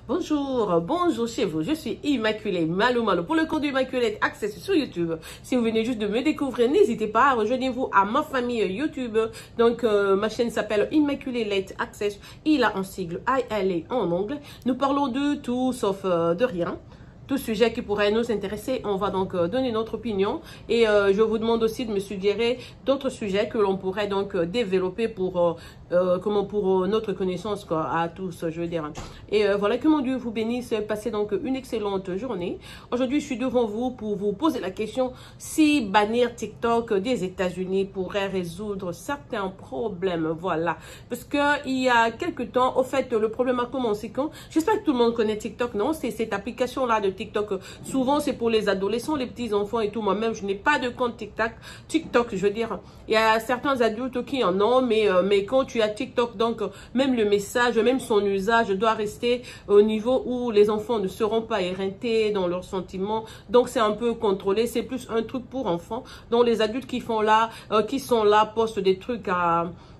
bonjour chez vous. Je suis Immaculée Malo pour le compte d'Immaculée Access sur YouTube. Si vous venez juste de me découvrir, n'hésitez pas à rejoindre-vous à ma famille YouTube. Donc, ma chaîne s'appelle Immaculée Access. Il a un sigle ILA en anglais. Nous parlons de tout sauf de rien. Tout sujet qui pourrait nous intéresser, on va donc donner notre opinion et je vous demande aussi de me suggérer d'autres sujets que l'on pourrait donc développer pour pour notre connaissance quoi, à tous, je veux dire. Et voilà, que mon Dieu vous bénisse, passez donc une excellente journée. Aujourd'hui, je suis devant vous pour vous poser la question si bannir TikTok des États-Unis pourrait résoudre certains problèmes, voilà. Parce que il y a quelques temps, au fait, le problème a commencé quand, j'espère que tout le monde connaît TikTok, non? C'est cette application-là de TikTok. Souvent, c'est pour les adolescents, les petits-enfants et tout. Moi-même, je n'ai pas de compte TikTok, je veux dire. Il y a certains adultes qui en ont, mais quand tu as TikTok, donc, même le message, même son usage doit rester au niveau où les enfants ne seront pas éreintés dans leurs sentiments. Donc, c'est un peu contrôlé. C'est plus un truc pour enfants. Donc, les adultes qui sont là, postent des trucs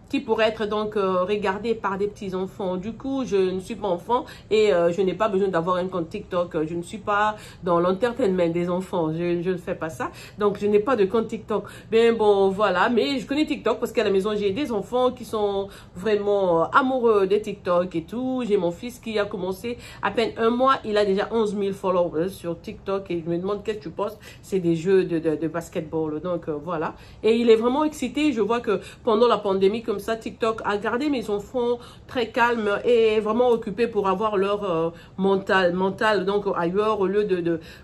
qui pourraient être donc regardés par des petits enfants. Du coup, je ne suis pas enfant et je n'ai pas besoin d'avoir un compte TikTok. Je ne suis pas dans l'entertainment des enfants. Je ne fais pas ça. Donc, je n'ai pas de compte TikTok. Ben bon, voilà. Mais je connais TikTok parce qu'à la maison, j'ai des enfants qui sont vraiment amoureux de TikTok et tout. J'ai mon fils qui a commencé à peine un mois. Il a déjà 11 000 followers sur TikTok et je me demande qu'est-ce que tu postes. C'est des jeux de basketball. Donc, voilà. Et il est vraiment excité. Je vois que pendant la pandémie, comme ça, TikTok a gardé mes enfants très calmes et vraiment occupés pour avoir leur mental donc ailleurs au lieu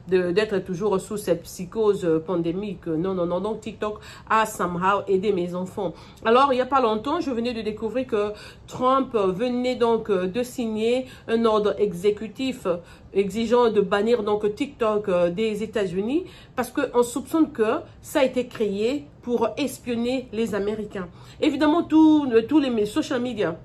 d'être toujours sous cette psychose pandémique. Non. Donc TikTok a somehow aidé mes enfants. Alors, il n'y a pas longtemps, je venais de découvrir que Trump venait donc de signer un ordre exécutif exigeant de bannir donc TikTok des États-Unis parce qu'on soupçonne que ça a été créé pour espionner les Américains. Évidemment, tous les social media,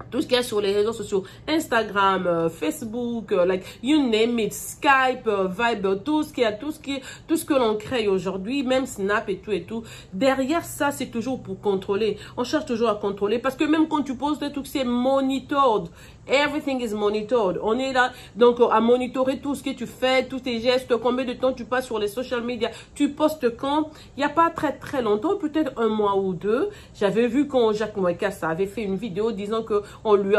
tout ce qu'il y a sur les réseaux sociaux, Instagram, Facebook, like you name it, Skype, Viber, tout ce que l'on crée aujourd'hui, même Snap et tout. Derrière ça, c'est toujours pour contrôler. On cherche toujours à contrôler parce que même quand tu poses des trucs, c'est monitored. Everything is monitored. On est là donc à monitorer tout ce que tu fais, tous tes gestes, combien de temps tu passes sur les social media, tu postes quand. Il n'y a pas très longtemps, peut-être un mois ou deux, j'avais vu quand Jacques Mouekassa avait fait une vidéo disant que on lui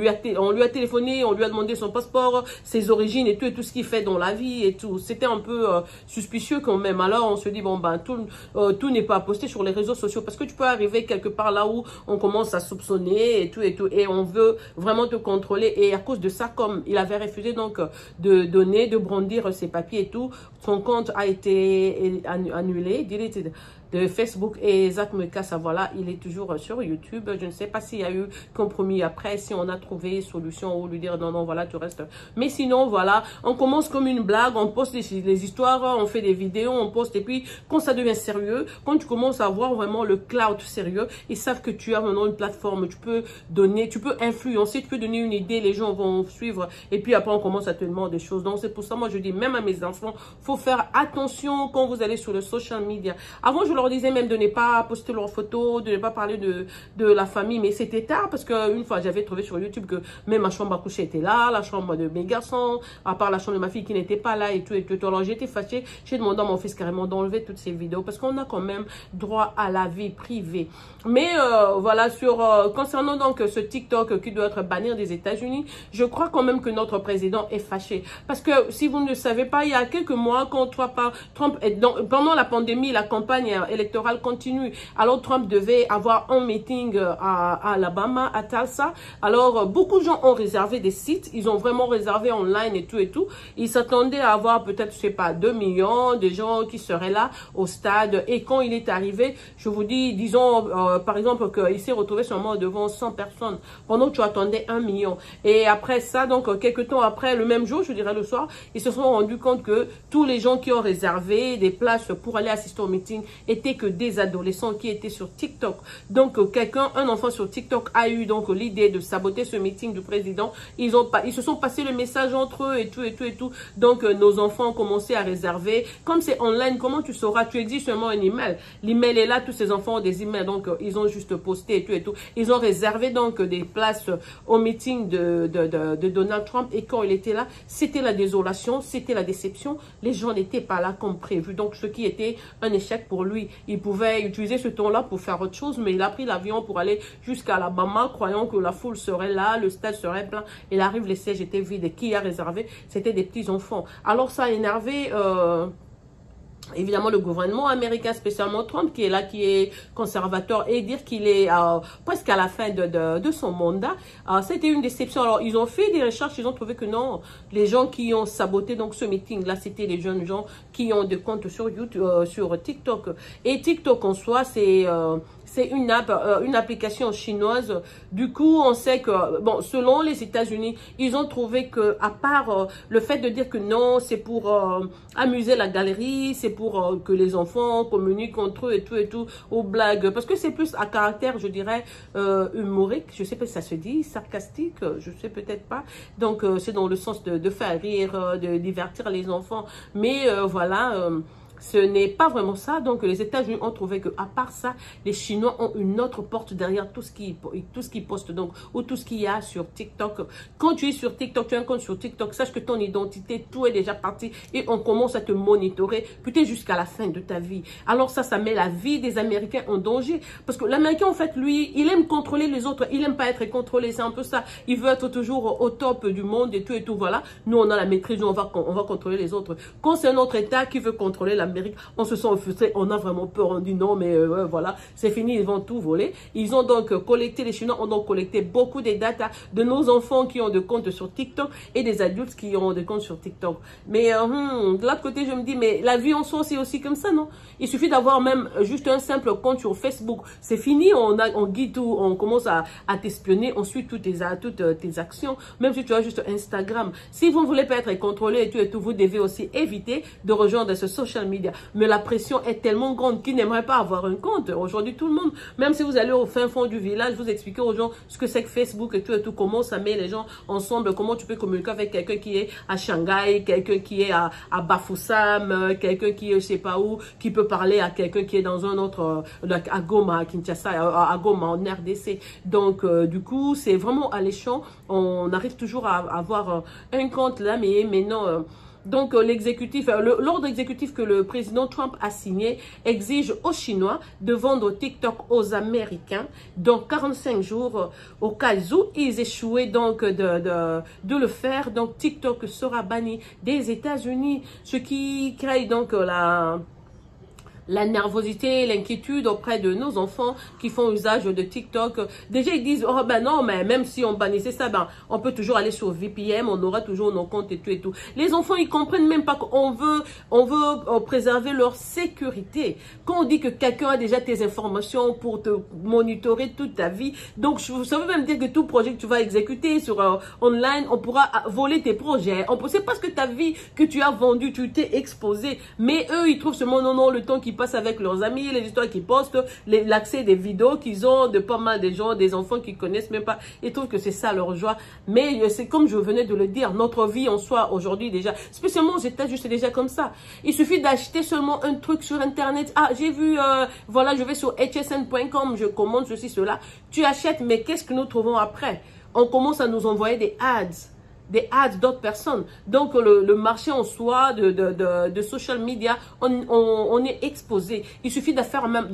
a téléphoné, on lui a demandé son passeport, ses origines et tout ce qu'il fait dans la vie et tout. C'était un peu suspicieux quand même. Alors on se dit bon ben tout n'est pas posté sur les réseaux sociaux parce que tu peux arriver quelque part là où on commence à soupçonner et tout et on veut vraiment te contrôler et à cause de ça, comme il avait refusé donc de brandir ses papiers et tout, son compte a été annulé, deleted de Facebook et Zach Mouekassa, voilà, il est toujours sur YouTube. Je ne sais pas s'il y a eu compromis après, si on a trouvé solution ou lui dire non, voilà, tu restes. Mais sinon, voilà, on commence comme une blague, on poste les histoires, on fait des vidéos, on poste et puis quand ça devient sérieux, quand tu commences à voir vraiment le cloud sérieux, ils savent que tu as maintenant une plateforme, tu peux influencer, tu peux donner une idée, les gens vont suivre et puis après on commence à te demander des choses. Donc c'est pour ça, moi je dis même à mes enfants, faut faire attention quand vous allez sur le social media. Avant, je leur disais même de ne pas poster leurs photos, de ne pas parler de la famille, mais c'était tard parce qu'une fois j'avais trouvé sur YouTube que même ma chambre à coucher était là, la chambre de mes garçons, à part la chambre de ma fille qui n'était pas là et tout. Alors j'étais fâchée, j'ai demandé à mon fils carrément d'enlever toutes ces vidéos parce qu'on a quand même droit à la vie privée. Mais voilà, concernant donc ce TikTok qui doit être banni des États-Unis, je crois quand même que notre président est fâché parce que si vous ne le savez pas, il y a quelques mois quand Trump pendant la pandémie, la campagne électorale continue. Alors Trump devait avoir un meeting à Alabama, à Tulsa. Alors beaucoup de gens ont réservé des sites, ils ont vraiment réservé online et tout. Ils s'attendaient à avoir peut-être, je sais pas, 2 millions de gens qui seraient là au stade. Et quand il est arrivé, je vous dis, disons par exemple qu'il s'est retrouvé seulement devant 100 personnes pendant que tu attendais 1 million. Et après ça, donc quelques temps après, le même jour, je dirais le soir, ils se sont rendus compte que tous les gens qui ont réservé des places pour aller assister au meeting étaient que des adolescents qui étaient sur TikTok. Donc, un enfant sur TikTok a eu donc l'idée de saboter ce meeting du président. Ils se sont passés le message entre eux et tout. Donc, nos enfants ont commencé à réserver. Comme c'est online, comment tu sauras? Tu exiges seulement un email. L'email est là, tous ces enfants ont des emails. Donc, ils ont juste posté et tout. Ils ont réservé donc des places au meeting de Donald Trump. Et quand il était là, c'était la désolation, c'était la déception. Les gens n'étaient pas là comme prévu. Donc, ce qui était un échec pour lui. Il pouvait utiliser ce temps-là pour faire autre chose, mais il a pris l'avion pour aller jusqu'à Alabama, croyant que la foule serait là, le stade serait plein. Il arrive, les sièges étaient vides. Et qui a réservé? C'était des petits enfants. Alors, ça a énervé... évidemment, le gouvernement américain, spécialement Trump, qui est là, qui est conservateur, et dire qu'il est presque à la fin de son mandat, c'était une déception. Alors, ils ont fait des recherches, ils ont trouvé que non, les gens qui ont saboté donc ce meeting-là, c'était les jeunes gens qui ont des comptes sur YouTube, sur TikTok. Et TikTok en soi, c'est une application chinoise. Du coup, on sait que, bon, selon les États-Unis, ils ont trouvé que, à part le fait de dire que non, c'est pour amuser la galerie, c'est pour que les enfants communiquent entre eux et tout, aux blagues. Parce que c'est plus à caractère, je dirais, humorique. Je sais pas si ça se dit, sarcastique, je sais peut-être pas. Donc, c'est dans le sens de faire rire, de divertir les enfants. Mais voilà... ce n'est pas vraiment ça. Donc, les États-Unis ont trouvé que, à part ça, les Chinois ont une autre porte derrière tout ce qu'ils postent, donc, ou tout ce qu'il y a sur TikTok. Quand tu es sur TikTok, tu as un compte sur TikTok, sache que ton identité, tout est déjà parti et on commence à te monitorer, peut-être jusqu'à la fin de ta vie. Alors ça met la vie des Américains en danger. Parce que l'Américain, en fait, lui, il aime contrôler les autres. Il aime pas être contrôlé. C'est un peu ça. Il veut être toujours au top du monde et tout, voilà. Nous, on a la maîtrise, on va contrôler les autres. Quand c'est un autre État qui veut contrôler l'Amérique, on se sent frustré, on a vraiment peur, on dit non, mais voilà, c'est fini, ils vont tout voler. Ils ont donc collecté, les Chinois ont donc collecté beaucoup de data de nos enfants qui ont des comptes sur TikTok et des adultes qui ont des comptes sur TikTok. Mais de l'autre côté, je me dis, mais la vie en soi, c'est aussi comme ça, non? Il suffit d'avoir même juste un simple compte sur Facebook. C'est fini, on guide tout, on commence à t'espionner, on suit toutes tes actions, même si tu as juste Instagram. Si vous ne voulez pas être contrôlé et tout, vous devez aussi éviter de rejoindre ce social media. Mais la pression est tellement grande qu'ils n'aimeraient pas avoir un compte. Aujourd'hui, tout le monde, même si vous allez au fin fond du village, vous expliquez aux gens ce que c'est que Facebook et tout, comment ça met les gens ensemble, comment tu peux communiquer avec quelqu'un qui est à Shanghai, quelqu'un qui est à Bafoussam, quelqu'un qui est je sais pas où, qui peut parler à quelqu'un qui est dans un autre, à Goma, à Kinshasa, à Goma, en RDC. Donc, du coup, c'est vraiment alléchant. On arrive toujours à avoir un compte là, mais non... Donc, l'ordre exécutif que le président Trump a signé exige aux Chinois de vendre TikTok aux Américains dans 45 jours au cas où ils échouaient donc de le faire. Donc, TikTok sera banni des États-Unis, ce qui crée donc la nervosité, l'inquiétude auprès de nos enfants qui font usage de TikTok. Déjà, ils disent, oh ben non, mais même si on bannissait ça, ben, on peut toujours aller sur VPN, on aura toujours nos comptes et tout. Les enfants, ils comprennent même pas qu'on veut préserver leur sécurité. Quand on dit que quelqu'un a déjà tes informations pour te monitorer toute ta vie, donc ça veut même dire que tout projet que tu vas exécuter sur online, on pourra voler tes projets. C'est parce que ta vie que tu as vendue, tu t'es exposé. Mais eux, ils trouvent seulement non, le temps qu'ils passent avec leurs amis, les histoires qu'ils postent, l'accès des vidéos qu'ils ont de pas mal de gens, des enfants qu'ils connaissent même pas. Ils trouvent que c'est ça leur joie. Mais c'est comme je venais de le dire, notre vie en soi aujourd'hui déjà, spécialement aux États-Unis, c'est déjà comme ça. Il suffit d'acheter seulement un truc sur Internet. Ah, j'ai vu, voilà, je vais sur hsn.com, je commande ceci, cela. Tu achètes, mais qu'est-ce que nous trouvons après? On commence à nous envoyer des ads d'autres personnes. Donc, le marché en soi de social media, on est exposé. Il suffit de faire même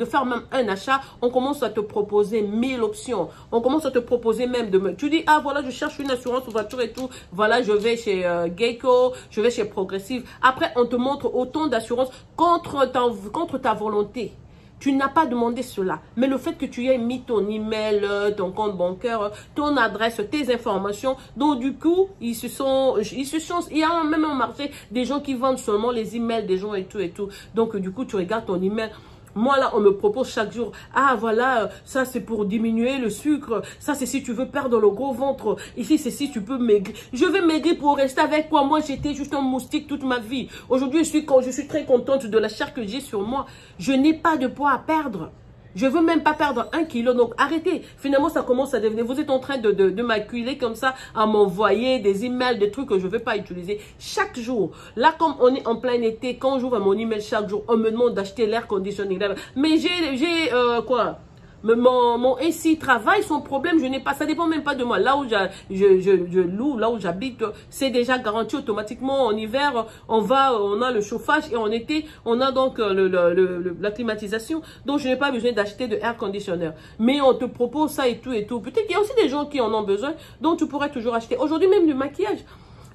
un achat, on commence à te proposer 1000 options. On commence à te proposer même tu dis, ah voilà, je cherche une assurance voiture et tout. Voilà, je vais chez Geico, je vais chez Progressive. Après, on te montre autant d'assurances contre ta volonté. Tu n'as pas demandé cela. Mais le fait que tu aies mis ton email, ton compte bancaire, ton adresse, tes informations, donc du coup, il y a même un marché des gens qui vendent seulement les emails des gens et tout. Donc du coup, tu regardes ton email. Moi, là, on me propose chaque jour, ah, voilà, ça, c'est pour diminuer le sucre. Ça, c'est si tu veux perdre le gros ventre. Ici, c'est si tu peux maigrir. Je vais maigrir pour rester avec toi. Moi, j'étais juste un moustique toute ma vie. Aujourd'hui, je suis très contente de la chair que j'ai sur moi. Je n'ai pas de poids à perdre. Je veux même pas perdre 1 kilo, donc arrêtez. Finalement, ça commence à devenir, vous êtes en train de m'acculer comme ça, à m'envoyer des emails, des trucs que je ne vais pas utiliser chaque jour. Là, comme on est en plein été, quand j'ouvre mon email chaque jour, on me demande d'acheter l'air conditionné. Mais j'ai quoi? Mon AC travaille, son problème, je n'ai pas, ça dépend même pas de moi. Là où je loue, là où j'habite, c'est déjà garanti automatiquement. En hiver, on a le chauffage et en été, on a donc la climatisation. Donc, je n'ai pas besoin d'acheter de air conditioner. Mais on te propose ça et tout et tout. Peut-être qu'il y a aussi des gens qui en ont besoin, donc tu pourrais toujours acheter. Aujourd'hui, même du maquillage.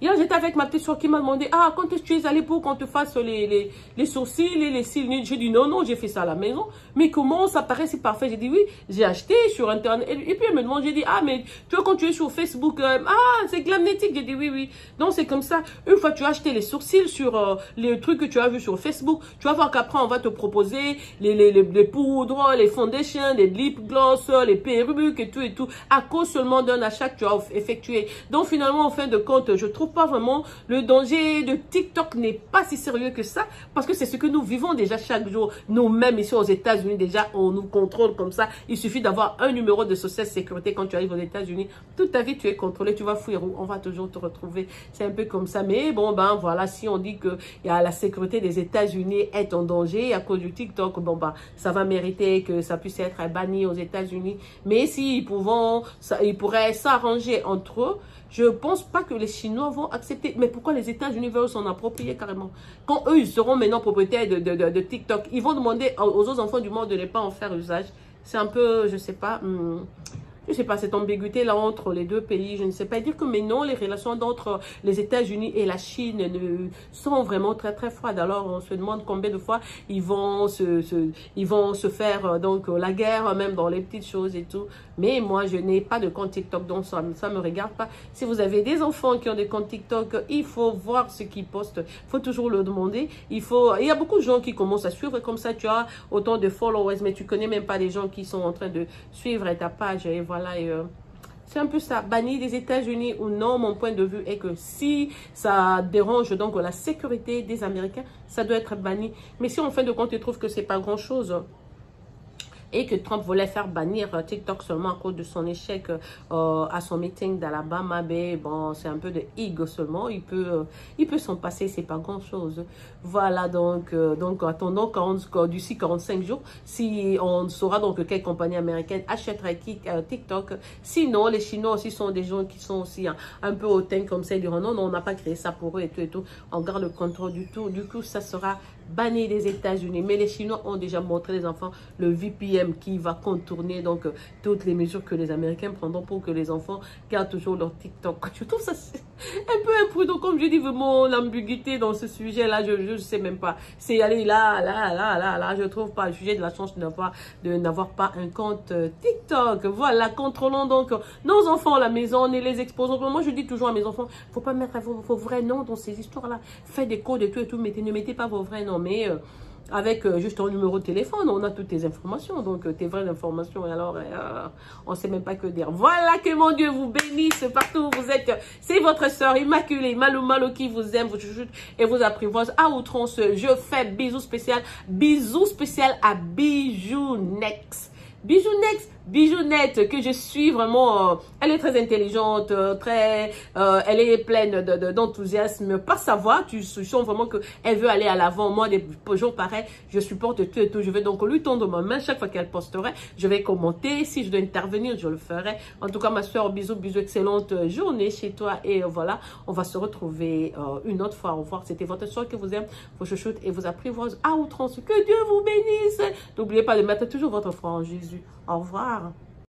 Hier, j'étais avec ma petite soeur qui m'a demandé, ah, quand est-ce que tu es allé pour qu'on te fasse les sourcils et les cils? J'ai dit, non, non, j'ai fait ça à la maison. Mais comment ça paraît si parfait? J'ai dit, oui, j'ai acheté sur Internet. Et puis, elle me demande, j'ai dit, ah, mais tu vois, quand tu es sur Facebook, ah, c'est Glamnetic. J'ai dit, oui, oui. Donc, c'est comme ça. Une fois que tu as acheté les sourcils sur les trucs que tu as vus sur Facebook, tu vas voir qu'après, on va te proposer les poudres, les foundations, les lip gloss, les perruques et tout, à cause seulement d'un achat que tu as effectué. Donc, finalement, en fin de compte, je trouve pas vraiment le danger de TikTok n'est pas si sérieux que ça, parce que c'est ce que nous vivons déjà chaque jour. Nous-mêmes ici aux États-Unis, déjà, on nous contrôle comme ça. Il suffit d'avoir un numéro de social sécurité quand tu arrives aux États-Unis. Toute ta vie, tu es contrôlé, tu vas fouiller où, on va toujours te retrouver. C'est un peu comme ça. Mais bon, ben voilà, si on dit que la sécurité des États-Unis est en danger à cause du TikTok, bon ben, ça va mériter que ça puisse être banni aux États-Unis. Mais s'ils pourraient s'arranger entre eux, je ne pense pas que les Chinois vont accepter. Mais pourquoi les États-Unis veulent s'en approprier carrément? Quand eux, ils seront maintenant propriétaires de TikTok, ils vont demander aux autres enfants du monde de ne pas en faire usage. C'est un peu, je ne sais pas, cette ambiguïté-là entre les deux pays, je ne sais pas dire que, mais non, les relations entre les États-Unis et la Chine sont vraiment très, très froides. Alors, on se demande combien de fois ils vont se faire, donc, la guerre, même dans les petites choses et tout. Mais moi, je n'ai pas de compte TikTok, donc ça ne me regarde pas. Si vous avez des enfants qui ont des comptes TikTok, il faut voir ce qu'ils postent. Il faut toujours le demander. Il y a beaucoup de gens qui commencent à suivre, comme ça, tu as autant de followers, mais tu connais même pas les gens qui sont en train de suivre ta page. Et voilà, c'est un peu ça. Banni des États-Unis ou non, mon point de vue est que si ça dérange donc la sécurité des Américains, ça doit être banni. Mais si en fin de compte, ils trouvent que c'est pas grand-chose et que Trump voulait faire bannir TikTok seulement à cause de son échec à son meeting d'Alabama, ben bon, c'est un peu de ego seulement. Il peut s'en passer, c'est pas grand chose. Voilà, donc attendons d'ici 45 jours, si on saura donc quelle compagnie américaine achèterait TikTok. Sinon, les Chinois aussi sont des gens qui sont aussi un peu hautains comme ça. Ils diront non, non, on n'a pas créé ça pour eux et tout et tout. On garde le contrôle du tout. Du coup, ça sera banni des États-Unis. Mais les Chinois ont déjà montré les enfants le VPN qui va contourner donc toutes les mesures que les Américains prendront pour que les enfants gardent toujours leur TikTok. Je trouve ça un peu imprudent, comme je dis, vraiment l'ambiguïté dans ce sujet-là, je ne sais même pas. C'est aller là, je trouve pas le sujet de la chance de n'avoir pas un compte TikTok. Voilà, contrôlons donc nos enfants à la maison, ne les exposons. Moi, je dis toujours à mes enfants, faut pas mettre vos vrais noms dans ces histoires-là. Faites des codes et tout et tout, mais ne mettez pas vos vrais noms. Mais avec juste un numéro de téléphone, on a toutes tes informations, donc tes vraies informations, et alors on ne sait même pas que dire. Voilà, que mon Dieu vous bénisse partout où vous êtes. C'est votre soeur immaculée, Malou Malou, qui vous aime, vous chuchote et vous apprivoise à outrance. Je fais bisous spécial à Bijounex. Bijounette, que je suis vraiment, elle est très intelligente, elle est pleine d'enthousiasme. Pas savoir, tu sens vraiment qu'elle veut aller à l'avant. Moi, des jours pareils, je supporte tout et tout. Je vais donc lui tendre ma main chaque fois qu'elle posterait. Je vais commenter. Si je dois intervenir, je le ferai. En tout cas, ma soeur, bisous, excellente journée chez toi. Et voilà, on va se retrouver une autre fois. Au revoir. C'était votre soeur qui vous aime, vous chuchote et vous apprivoise à outrance. Que Dieu vous bénisse. N'oubliez pas de mettre toujours votre foi en Jésus. Au revoir.